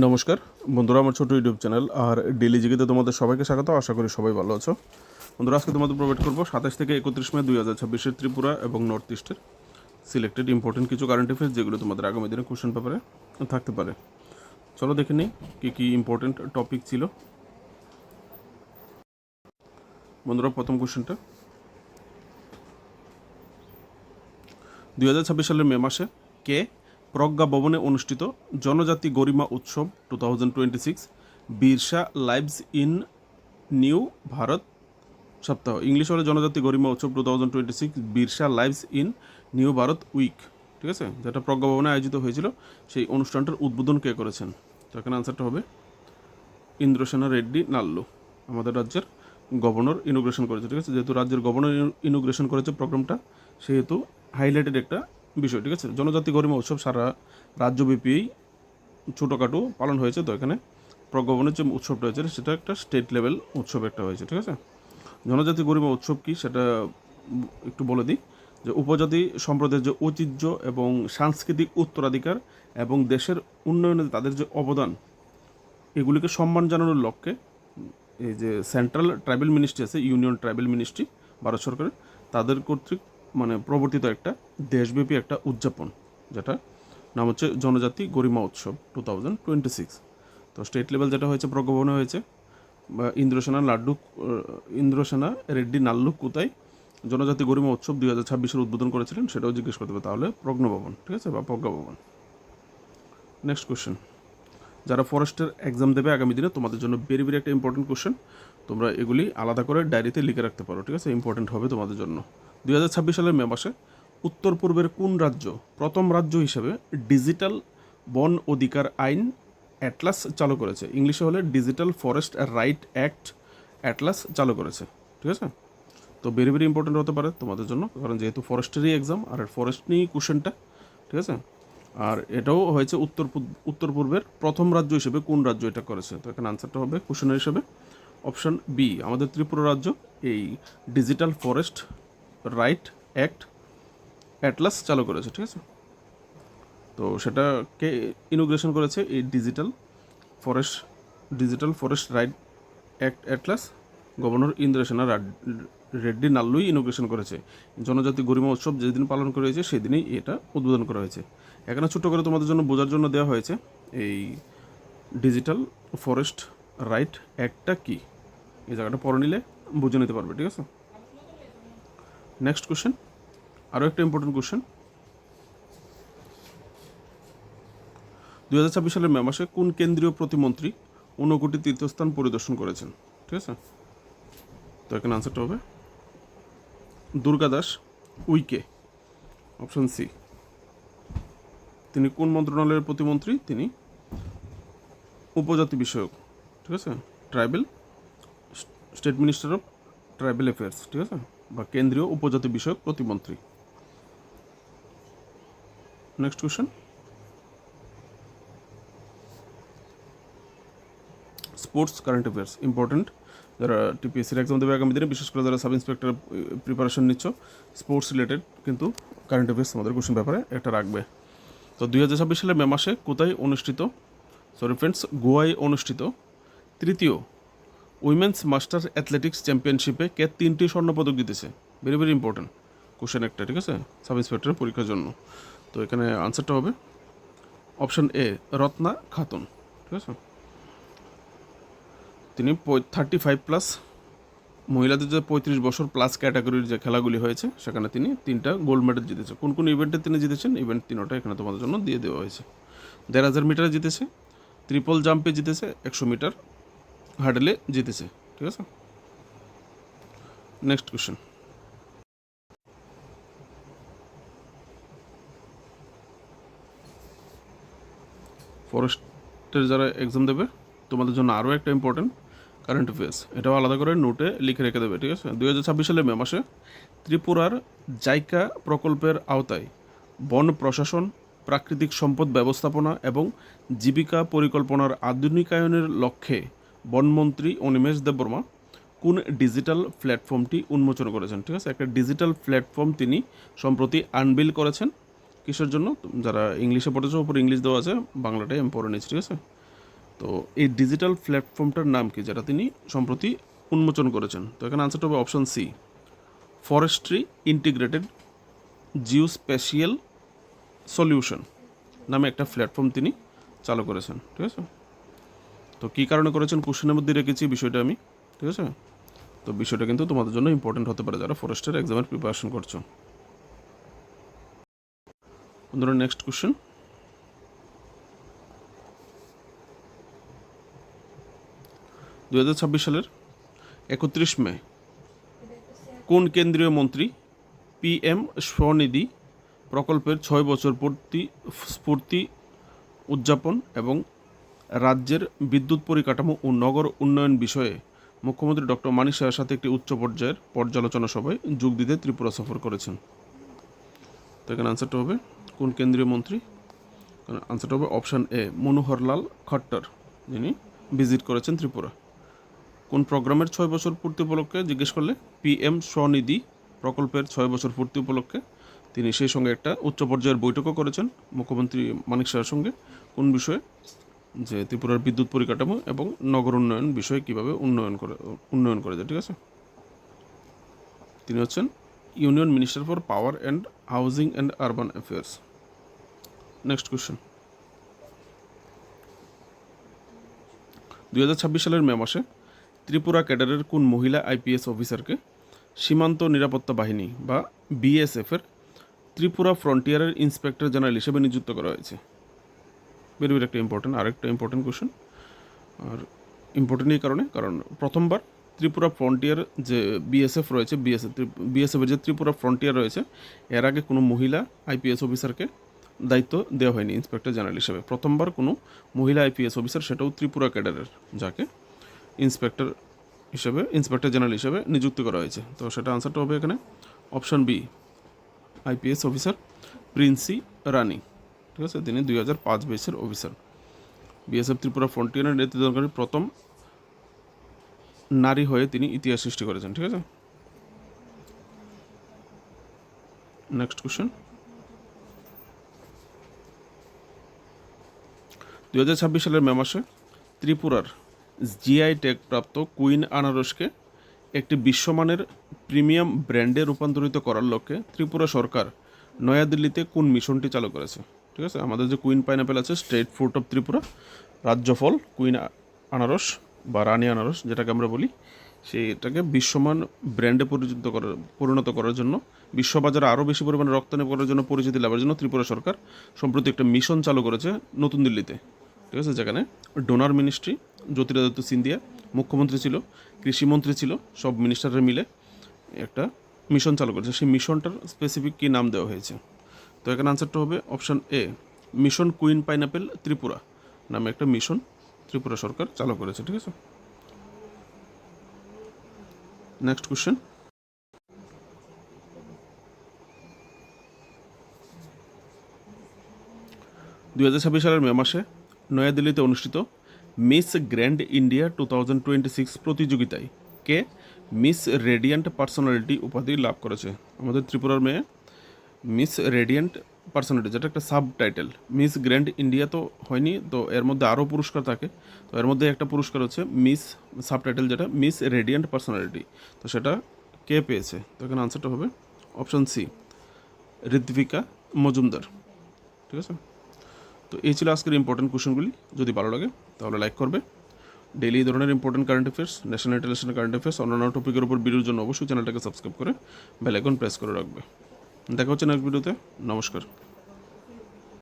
নমস্কার বন্ধুরা, আমার ছোটো ইউটিউব চ্যানেল আর ডেলি জিকেতে তোমাদের সবাইকে স্বাগত। আশা করি সবাই ভালো আছো। বন্ধুরা, আজকে তোমাদের প্রোভাইড করবো 27 থেকে 31 মে 2026 ত্রিপুরা এবং নর্থ ইস্টের সিলেক্টেড ইম্পর্টেন্ট কিছু কারেন্ট অ্যাফেয়ার্স, যেগুলো তোমাদের আগামী দিনে কোশ্চেন পেপারে থাকতে পারে। চলো দেখে নিই কী কী ইম্পর্টেন্ট টপিক ছিল। বন্ধুরা, প্রথম কোশ্চেনটা, 2026 সালের মে মাসে কে প্রজ্ঞা ভবনে অনুষ্ঠিত জনজাতি গরিমা উৎসব 2026 Birsa lives in new Bharat সপ্তাহ, ইংলিশ হলে জনজাতি গরিমা উৎসব 2026 Birsa lives in new Bharat week, ঠিক আছে, যেটা প্রজ্ঞা ভবনে আয়োজিত হয়েছিল, সেই অনুষ্ঠানটার উদ্বোধন কে করেছেন? তো এখানে আনসারটা হবে ইন্দ্রসেনা রেড্ডি নাল্লু, আমাদের রাজ্যের গভর্নর ইনোগ্রেশন করেছে। ঠিক আছে, যেহেতু রাজ্যের গভর্নর ইনোগ্রেশন করেছে প্রোগ্রামটা, সেহেতু হাইলাইটেড একটা বিষয়। ঠিক আছে, জনজাতি গরিমা উৎসব সারা রাজ্যব্যাপী ছোটোখাটো পালন হয়েছে। তো এখানে প্রজ্ঞাভবনের যে উৎসবটা হয়েছে সেটা একটা স্টেট লেভেল উৎসব একটা হয়েছে। ঠিক আছে, জনজাতি গরিমা উৎসব কি সেটা একটু বলে দিই, যে উপজাতি সম্প্রদায়ের যে ঐতিহ্য এবং সাংস্কৃতিক উত্তরাধিকার এবং দেশের উন্নয়নে তাদের যে অবদান, এগুলিকে সম্মান জানানোর লক্ষ্যে এই যে সেন্ট্রাল ট্রাইবেল মিনিস্ট্রি আছে, ইউনিয়ন ট্রাইবেল মিনিস্ট্রি ভারত সরকারের, তাদের কর্তৃক প্রবর্তিত একটা দেশব্যাপী একটা উদযাপন, যেটা নাম হচ্ছে জনজাতি গরিমা উৎসব 2026। তো স্টেট লেভেল যেটা হয়েছে প্রজ্ঞাভবনে হয়েছে, বা ইন্দ্রসেনা রেড্ডি নাল্লু কোথায় জনজাতি গরিমা উৎসব 2026 উদ্বোধন করেছিলেন, সেটাও জিজ্ঞেস করতে হবে, তাহলে প্রজ্ঞাভবন, ঠিক আছে, বা প্রজ্ঞাভবন। নেক্সট কোশ্চেন, যারা ফরেস্টের এক্সাম দেবে আগামী দিনে, তোমাদের জন্য ভেরি ভেরি একটা ইম্পর্টেন্ট কোশ্চেন, তোমরা এগুলি আলাদা করে ডায়েরিতে লিখে রাখতে পারো। ঠিক আছে, ইম্পর্টেন্ট হবে তোমাদের জন্য। 2026 সালের মে মাসে উত্তর পূর্বের কোন রাজ্য প্রথম রাজ্য হিসেবে ডিজিটাল বন অধিকার আইন অ্যাটলাস চালু করেছে? ইংলিশে হলে digital forest right act atlas চালু করেছে। ঠিক আছে, তো ভেরি ভেরি ইম্পর্টেন্ট হতে পারে তোমাদের জন্য, কারণ যেহেতু ফরেস্টেরই এক্সাম আর ফরেস্ট নিয়েই কোশ্চেনটা। ঠিক আছে, আর এটাও হয়েছে উত্তর পূর্বের প্রথম রাজ্য হিসেবে কোন রাজ্য এটা করেছে? তো এখানে আনসারটা হবে কোশ্চেনের হিসেবে অপশন বি, আমাদের ত্রিপুরা রাজ্য এই digital forest right act atlas চালু করেছে। ঠিক আছে, তো সেটাকে ইনোগ্রেশন করেছে এই digital forest right act atlas governor Indrasena Reddy নাল্লুই ইনোগ্রেশন করেছে। জনজাতি গরিমা উৎসব যেদিন পালন করা হয়েছে সেদিনই এটা উদ্বোধন করা হয়েছে। এখানে ছোট্ট করে তোমাদের জন্য বোঝার জন্য দেওয়া হয়েছে এই ডিজিটাল ফরেস্ট রাইট অ্যাক্টটা কী, এই জায়গাটা পড়ে নিলে বুঝে নিতে পারবে। ঠিক আছে, নেক্সট কোশ্চেন, আরও একটা ইম্পর্টেন্ট কোশ্চেন, 2026 সালের মে মাসে কোন কেন্দ্রীয় প্রতিমন্ত্রী 59টি তীর্থস্থান পরিদর্শন করেছেন? ঠিক আছে, তো এখানে আনসারটা হবে দুর্গাদাস উইকে, অপশন সি। তিনি কোন মন্ত্রণালয়ের প্রতিমন্ত্রী? তিনি উপজাতি বিষয়ক, ঠিক আছে, state minister of tribal affairs, ঠিক আছে, বা কেন্দ্রীয় উপজাতি বিষয়ক প্রতিমন্ত্রী। Next question, sports current affairs important, যারা টিপিএসসির এক্সাম দেবে আগামী দিনে, বিশেষ করে যারা সাব ইন্সপেক্টর প্রিপারেশন নিচ্ছ, স্পোর্টস রিলেটেড কিন্তু কারেন্ট অ্যাফেয়ার্স আমাদের কোশ্চেন ব্যাপারে একটা রাখবে। তো 2026 সালের মে মাসে কোথায় অনুষ্ঠিত, গোয়ায় অনুষ্ঠিত তৃতীয় উইমেন্স মাস্টার অ্যাথলেটিক্স চ্যাম্পিয়নশিপে কে 3টি স্বর্ণপদক জিতেছে? ভেরি ভেরি ইম্পর্টেন্ট কোশ্চেন একটা, ঠিক আছে, সাব ইন্সপেক্টরের পরীক্ষার জন্য। তো এখানে আনসারটা হবে অপশন এ, রত্না খাতুন। ঠিক আছে, তিনি 35+, মহিলাদের যে 35 বছর প্লাস ক্যাটাগরির যে খেলাগুলি হয়েছে সেখানে তিনি 3টা গোল্ড মেডেল জিতেছে। কোন কোন ইভেন্টে তিনি জিতেছেন? ইভেন্ট 3টা এখানে তোমাদের জন্য দিয়ে দেওয়া হয়েছে। 1500 মিটারে জিতেছে, ট্রিপল জাম্পে জিতেছে, 100 মিটার হার্ডেলে জিতেছে। ঠিক আছে, নেক্সট কোশ্চেন, ফরেস্টের যারা এক্সাম দেবে তোমাদের জন্য আরও একটা ইম্পর্টেন্ট কারেন্ট অ্যাফেয়ার্স, এটাও আলাদা করে নোটে লিখে রেখে দেবে। ঠিক আছে, 2026 সালের মে মাসে ত্রিপুরার জাইকা প্রকল্পের আওতায় বন প্রশাসন, প্রাকৃতিক সম্পদ ব্যবস্থাপনা এবং জীবিকা পরিকল্পনার আধুনিকায়নের লক্ষ্যে বনমন্ত্রী অনিমেষ দেববর্মা কোন ডিজিটাল প্ল্যাটফর্মটি উন্মোচন করেছেন? ঠিক আছে, একটা ডিজিটাল প্ল্যাটফর্ম তিনি সম্প্রতি আনবিল করেছেন। কিসের জন্য? যারা ইংলিশে পড়েছে, ওপর ইংলিশ দেওয়া আছে, বাংলাটাই আমি পড়ে নিচ্ছি। ঠিক আছে, তো এই ডিজিটাল প্ল্যাটফর্মটার নাম কি, যেটা তিনি সম্প্রতি উন্মোচন করেছেন? তো এখানে আনসারটা হবে option C, forestry integrated geospatial solution নামে একটা প্ল্যাটফর্ম তিনি চালু করেছেন। ঠিক আছে, তো কী কারণে করেছেন কোশ্চেনের মধ্যে রেখেছি বিষয়টা আমি। ঠিক আছে, তো বিষয়টা কিন্তু তোমাদের জন্য ইম্পর্টেন্ট হতে পারে যারা ফরেস্টের এক্সামের প্রিপারেশন করছো। বন্ধুরা নেক্সট কোশ্চেন, 2026 সালের 31 মে কোন কেন্দ্রীয় মন্ত্রী PM স্বনিধি প্রকল্পের 6 বছর স্ফূর্তি উদযাপন এবং রাজ্যের বিদ্যুৎ পরিকাঠামো ও নগর উন্নয়ন বিষয়ে মুখ্যমন্ত্রী ডক্টর মানিক সাহার সাথে একটি উচ্চ পর্যায়ের পর্যালোচনা সভায় যোগ দিতে ত্রিপুরা সফর করেছেন? তো এখানে আনসারটা হবে কোন কেন্দ্রীয় মন্ত্রী? আনসারটা হবে অপশান এ, মনোহরলাল খট্টর, যিনি ভিজিট করেছেন ত্রিপুরা। কোন প্রোগ্রামের 6 বছর পূর্তি উপলক্ষে জিজ্ঞেস করলে PM স্বনিধি প্রকল্পের 6 বছর পূর্তি উপলক্ষে তিনি সেই সঙ্গে একটা উচ্চ পর্যায়ের বৈঠকও করেছেন মুখ্যমন্ত্রী মানিক সাহার সঙ্গে। কোন বিষয়ে? যে ত্রিপুরার বিদ্যুৎ পরিকাঠামো এবং নগর উন্নয়ন বিষয়ে কীভাবে উন্নয়ন করে যায়। ঠিক আছে, তিনি হচ্ছেন union minister for power and housing and urban affairs. Next question, 2026 সালের মে মাসে ত্রিপুরা ক্যাডারের কোন মহিলা IPS অফিসারকে সীমান্ত নিরাপত্তা বাহিনী বা BSF-এর ত্রিপুরা ফ্রন্টিয়ারের ইন্সপেক্টর জেনারেল হিসেবে নিযুক্ত করা হয়েছে? ভেরি একটা আরেকটা ইম্পর্টেন্ট কোশ্চেন। আর ইম্পর্টেন্ট এই কারণ প্রথমবার ত্রিপুরা ফ্রন্টিয়ার যে BSF রয়েছে, BSF-এর যে ত্রিপুরা ফ্রন্টিয়ার রয়েছে, এর আগে কোনো মহিলা IPS অফিসারকে দায়িত্ব দেওয়া হয়নি ইন্সপেক্টর জেনারেল হিসেবে। প্রথমবার কোনো মহিলা IPS অফিসার, সেটাও ত্রিপুরা ক্যাডারের, যাকে ইন্সপেক্টর জেনারেল হিসেবে নিযুক্ত করা হয়েছে। তো সেটা আনসারটা হবে এখানে option B, IPS officer Princy Rani. ঠিক আছে, তিনি 2005 ব্যাচের অফিসার। BSF ত্রিপুরা ফ্রন্টিয়ারের নেতৃত্বকারী প্রথম নারী হয়ে তিনি ইতিহাস সৃষ্টি করেছেন। ঠিক আছে, নেক্সট কোশ্চেন, 2026 সালের মে মাসে ত্রিপুরার GI ট্যাগ প্রাপ্ত কুইন আনারসকে একটি বিশ্বমানের প্রিমিয়াম ব্র্যান্ডে রূপান্তরিত করার লক্ষ্যে ত্রিপুরা সরকার নয়াদিল্লিতে কোন মিশনটি চালু করেছে? ঠিক আছে, আমাদের যে কুইন পাইনাপেল আছে, স্টেট ফ্রুট অফ ত্রিপুরা, রাজ্যফল কুইন আনারস বা রানী আনারস যেটাকে আমরা বলি, সেইটাকে বিশ্বমান ব্র্যান্ডে পরিণত করার জন্য, বিশ্ববাজারে আরও বেশি পরিমাণে রপ্তানি করার জন্য, পরিচিতি লাভের জন্য ত্রিপুরা সরকার সম্প্রতি একটা মিশন চালু করেছে নতুন দিল্লিতে। ঠিক আছে, যেখানে ডোনার মিনিস্ট্রি, জ্যোতিরাদিত্য সিন্ধিয়া মুখ্যমন্ত্রী ছিল, কৃষিমন্ত্রী ছিল, সব মিনিস্টাররা মিলে একটা মিশন চালু করেছে। সেই মিশনটার স্পেসিফিক কী নাম দেওয়া হয়েছে? তো এখানে আনসারটা হবে option A, mission queen pineapple Tripura নামে একটা মিশন ত্রিপুরা সরকার চালু করেছে। ঠিক আছে, নেক্সট কোশ্চেন, 2026 সালের মে মাসে নয়াদিল্লিতে অনুষ্ঠিত মিস গ্র্যান্ড ইন্ডিয়া 2026 প্রতিযোগিতায় কে মিস রেডিয়ান্ট পার্সোনালিটি উপাধি লাভ করেছে? আমাদের ত্রিপুরার মেয়ে মিস রেডিয়ান্ট পার্সোনালিটি, যেটা একটা sub title. Miss grand India তো হয়নি, তো এর মধ্যে আরও পুরস্কার থাকে, তো এর মধ্যে একটা পুরস্কার হচ্ছে মিস সাব টাইটেল, যেটা মিস রেডিয়ান্ট পার্সোনালিটি। তো সেটা কে পেয়েছে? তো এখানে আনসারটা হবে অপশান সি, ঋত্বিকা মজুমদার। ঠিক আছে, তো এই ছিল আজকের ইম্পর্টেন্ট কোশ্চেনগুলি। যদি ভালো লাগে তাহলে লাইক করবে। ডেইলি এই ধরনের important current affairs, national international current affairs, অন্যান্য টপিকের উপর ভিডিওর জন্য অবশ্যই চ্যানেলটাকে সাবস্ক্রাইব করে বেল আইকন প্রেস করে রাখবে। দেখা হচ্ছে নেক্সট ভিডিওতে। নমস্কার।